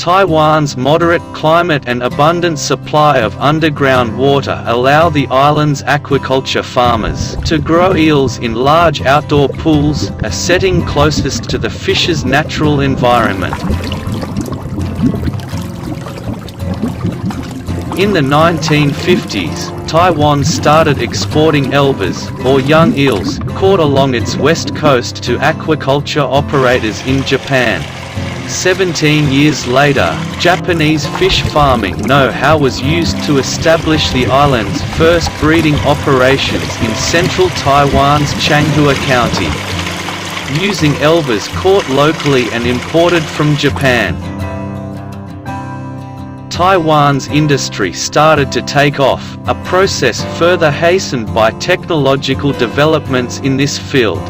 Taiwan's moderate climate and abundant supply of underground water allow the island's aquaculture farmers to grow eels in large outdoor pools, a setting closest to the fish's natural environment. In the 1950s, Taiwan started exporting elvers, or young eels, caught along its west coast to aquaculture operators in Japan. 17 years later, Japanese fish farming know-how was used to establish the island's first breeding operations in central Taiwan's Changhua County, using elvers caught locally and imported from Japan. Taiwan's industry started to take off, a process further hastened by technological developments in this field.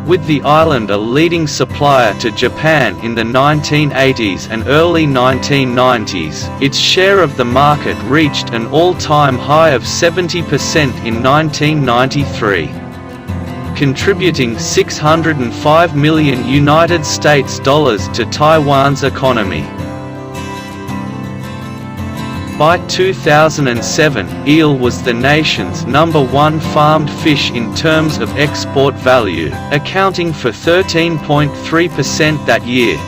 With the island a leading supplier to Japan in the 1980s and early 1990s, its share of the market reached an all-time high of 70% in 1993, contributing $605 million to Taiwan's economy. By 2007, eel was the nation's #1 farmed fish in terms of export value, accounting for 13.3% that year.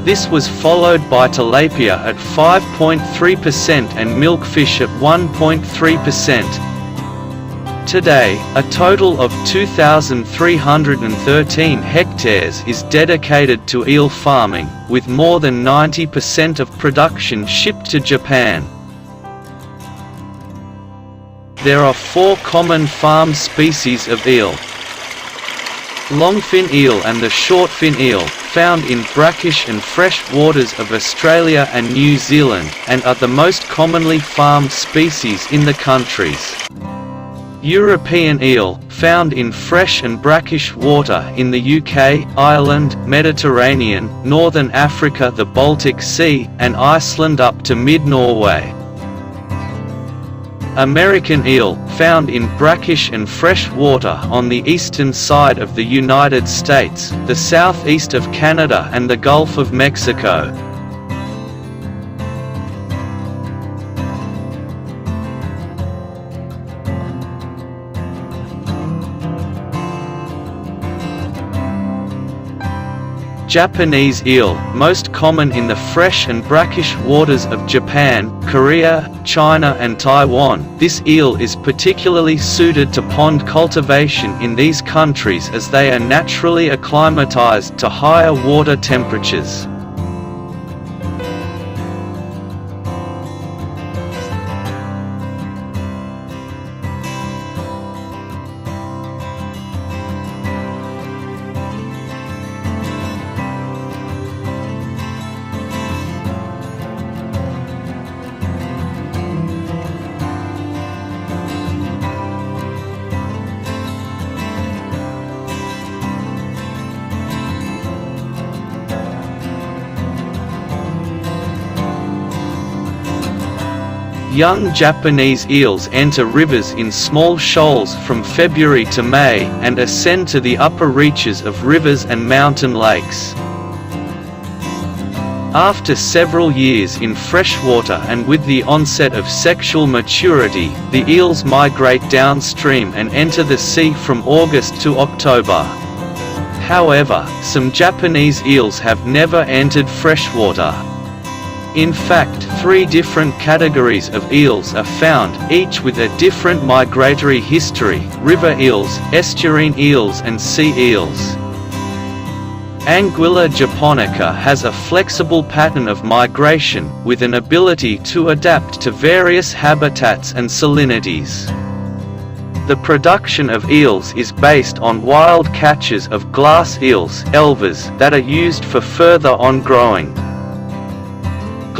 This was followed by tilapia at 5.3% and milkfish at 1.3%. Today, a total of 2,313 hectares is dedicated to eel farming, with more than 90% of production shipped to Japan. There are 4 common farm species of eel: longfin eel and the shortfin eel, found in brackish and fresh waters of Australia and New Zealand, and are the most commonly farmed species in the countries. European eel, found in fresh and brackish water in the UK, Ireland, Mediterranean, Northern Africa, the Baltic Sea, and Iceland up to mid-Norway. American eel, found in brackish and fresh water on the eastern side of the United States, the southeast of Canada and the Gulf of Mexico. Japanese eel, most common in the fresh and brackish waters of Japan, Korea, China and Taiwan. This eel is particularly suited to pond cultivation in these countries as they are naturally acclimatized to higher water temperatures. Young Japanese eels enter rivers in small shoals from February to May, and ascend to the upper reaches of rivers and mountain lakes. After several years in freshwater and with the onset of sexual maturity, the eels migrate downstream and enter the sea from August to October. However, some Japanese eels have never entered freshwater. In fact, 3 different categories of eels are found, each with a different migratory history: river eels, estuarine eels and sea eels. Anguilla japonica has a flexible pattern of migration, with an ability to adapt to various habitats and salinities. The production of eels is based on wild catches of glass eels, elvers, that are used for further on-growing.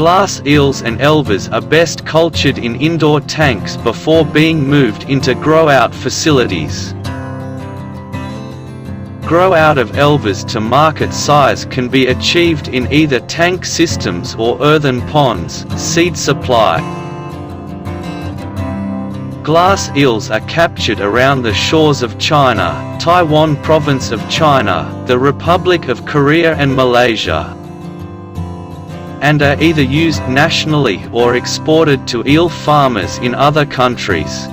Glass eels and elvers are best cultured in indoor tanks before being moved into grow-out facilities. Grow-out of elvers to market size can be achieved in either tank systems or earthen ponds. Seed supply. Glass eels are captured around the shores of China, Taiwan Province of China, the Republic of Korea and Malaysia. and are either used nationally or exported to eel farmers in other countries.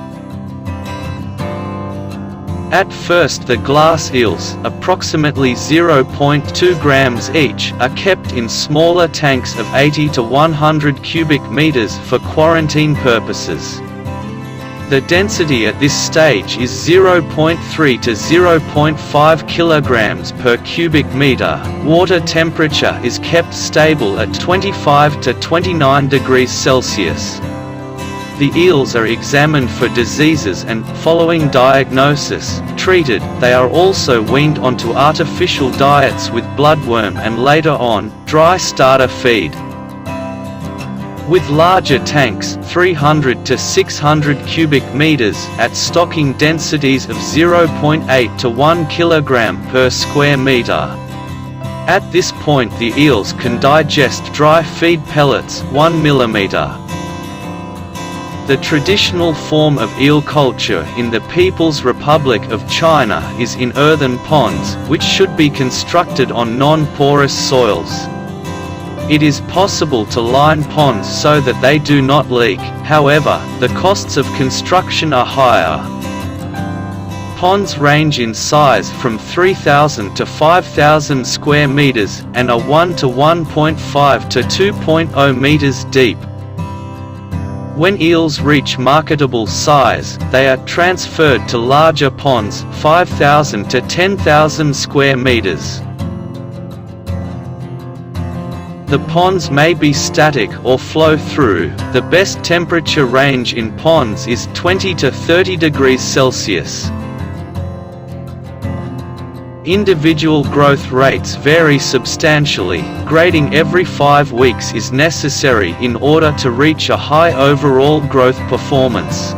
At first, the glass eels, approximately 0.2 grams each, are kept in smaller tanks of 80 to 100 cubic meters for quarantine purposes. The density at this stage is 0.3 to 0.5 kilograms per cubic meter. Water temperature is kept stable at 25 to 29 degrees Celsius. The eels are examined for diseases and, following diagnosis, treated. They are also weaned onto artificial diets with bloodworm and later on, dry starter feed. With larger tanks, 300 to 600 cubic meters, at stocking densities of 0.8 to 1 kilogram per square meter. At this point the eels can digest dry feed pellets 1 millimeter. The traditional form of eel culture in the People's Republic of China is in earthen ponds, which should be constructed on non-porous soils. It is possible to line ponds so that they do not leak, however, the costs of construction are higher. Ponds range in size from 3,000 to 5,000 square meters, and are 1 to 1.5 to 2.0 meters deep. When eels reach marketable size, they are transferred to larger ponds, 5,000 to 10,000 square meters. The ponds may be static or flow through. The best temperature range in ponds is 20 to 30 degrees Celsius. Individual growth rates vary substantially. Grading every 5 weeks is necessary in order to reach a high overall growth performance.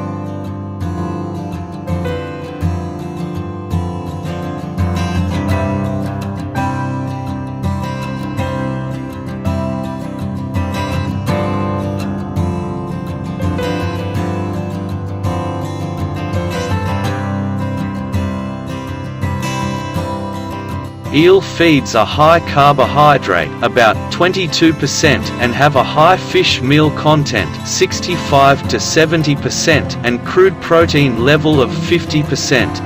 Eel feeds are high carbohydrate, about 22%, and have a high fish meal content, 65 to 70%, and crude protein level of 50%.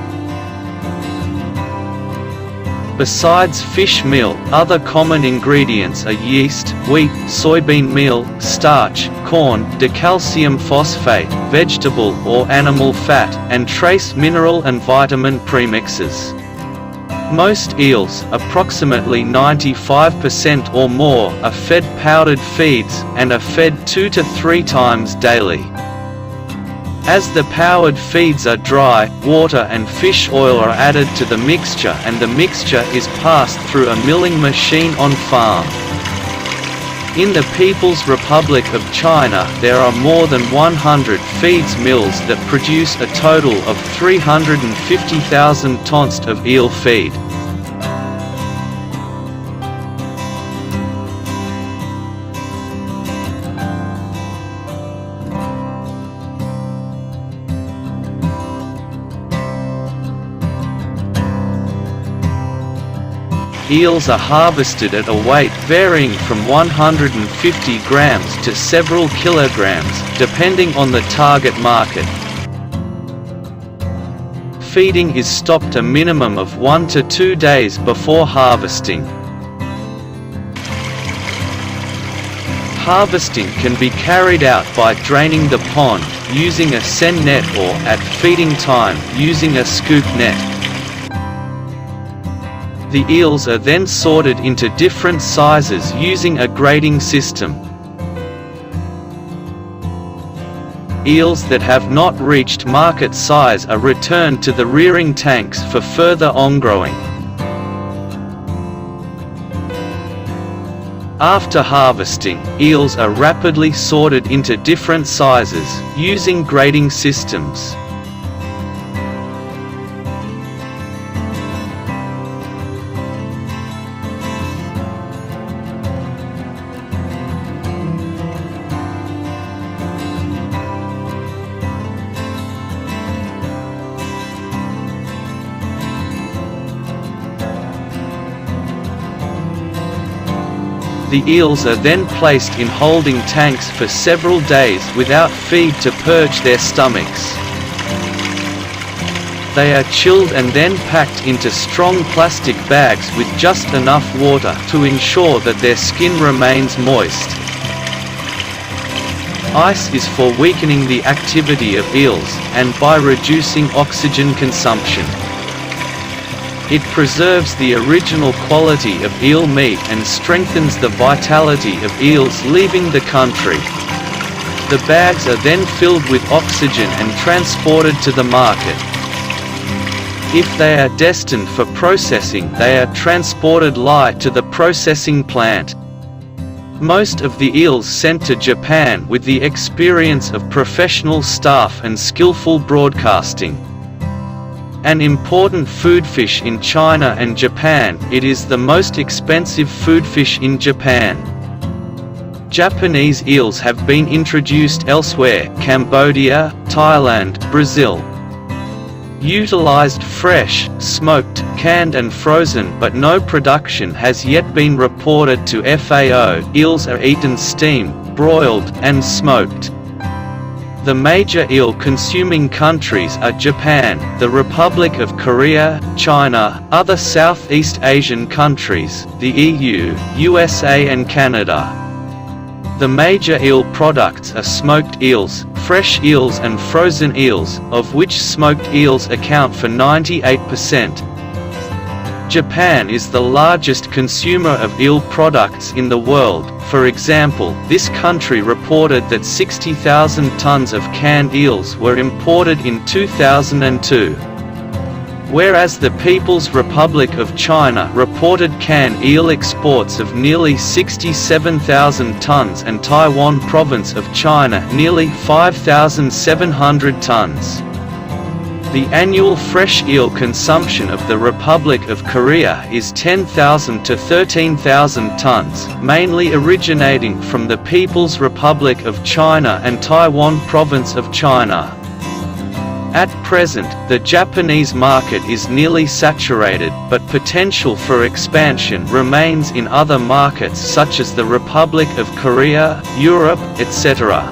Besides fish meal, other common ingredients are yeast, wheat, soybean meal, starch, corn, decalcium phosphate, vegetable or animal fat, and trace mineral and vitamin premixes. Most eels, approximately 95% or more, are fed powdered feeds, and are fed 2 to 3 times daily. As the powdered feeds are dry, water and fish oil are added to the mixture, and the mixture is passed through a milling machine on farm. In the People's Republic of China, there are more than 100 feeds mills that produce a total of 350,000 tons of eel feed. Eels are harvested at a weight varying from 150 grams to several kilograms, depending on the target market. Feeding is stopped a minimum of 1 to 2 days before harvesting. Harvesting can be carried out by draining the pond, using a seine net, or, at feeding time, using a scoop net. The eels are then sorted into different sizes using a grading system. Eels that have not reached market size are returned to the rearing tanks for further on-growing. After harvesting, eels are rapidly sorted into different sizes, using grading systems. The eels are then placed in holding tanks for several days without feed to purge their stomachs. They are chilled and then packed into strong plastic bags with just enough water to ensure that their skin remains moist. Ice is for weakening the activity of eels, and by reducing oxygen consumption. It preserves the original quality of eel meat and strengthens the vitality of eels leaving the country. The bags are then filled with oxygen and transported to the market. If they are destined for processing, they are transported live to the processing plant. Most of the eels sent to Japan with the experience of professional staff and skillful broadcasting. An important food fish in China and Japan, it is the most expensive food fish in Japan. Japanese eels have been introduced elsewhere: Cambodia, Thailand, Brazil. Utilized fresh, smoked, canned and frozen, but no production has yet been reported to FAO. Eels are eaten steamed, broiled, and smoked. The major eel-consuming countries are Japan, the Republic of Korea, China, other Southeast Asian countries, the EU, USA and Canada. The major eel products are smoked eels, fresh eels and frozen eels, of which smoked eels account for 98%. Japan is the largest consumer of eel products in the world. For example, this country reported that 60,000 tons of canned eels were imported in 2002. Whereas the People's Republic of China reported canned eel exports of nearly 67,000 tons and Taiwan Province of China nearly 5,700 tons. The annual fresh eel consumption of the Republic of Korea is 10,000 to 13,000 tons, mainly originating from the People's Republic of China and Taiwan Province of China. At present, the Japanese market is nearly saturated, but potential for expansion remains in other markets such as the Republic of Korea, Europe, etc.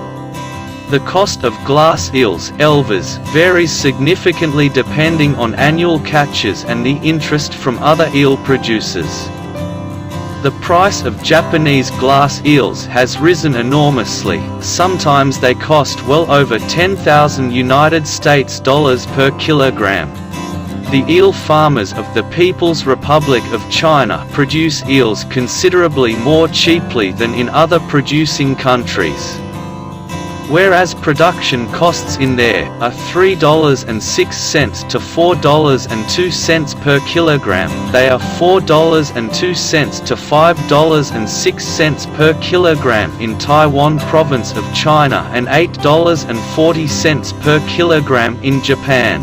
The cost of glass eels (elvers) varies significantly depending on annual catches and the interest from other eel producers. The price of Japanese glass eels has risen enormously. Sometimes they cost well over $10,000 US per kilogram. The eel farmers of the People's Republic of China produce eels considerably more cheaply than in other producing countries. Whereas production costs in there are $3.06 to $4.02 per kilogram, they are $4.02 to $5.06 per kilogram in Taiwan Province of China and $8.40 per kilogram in Japan.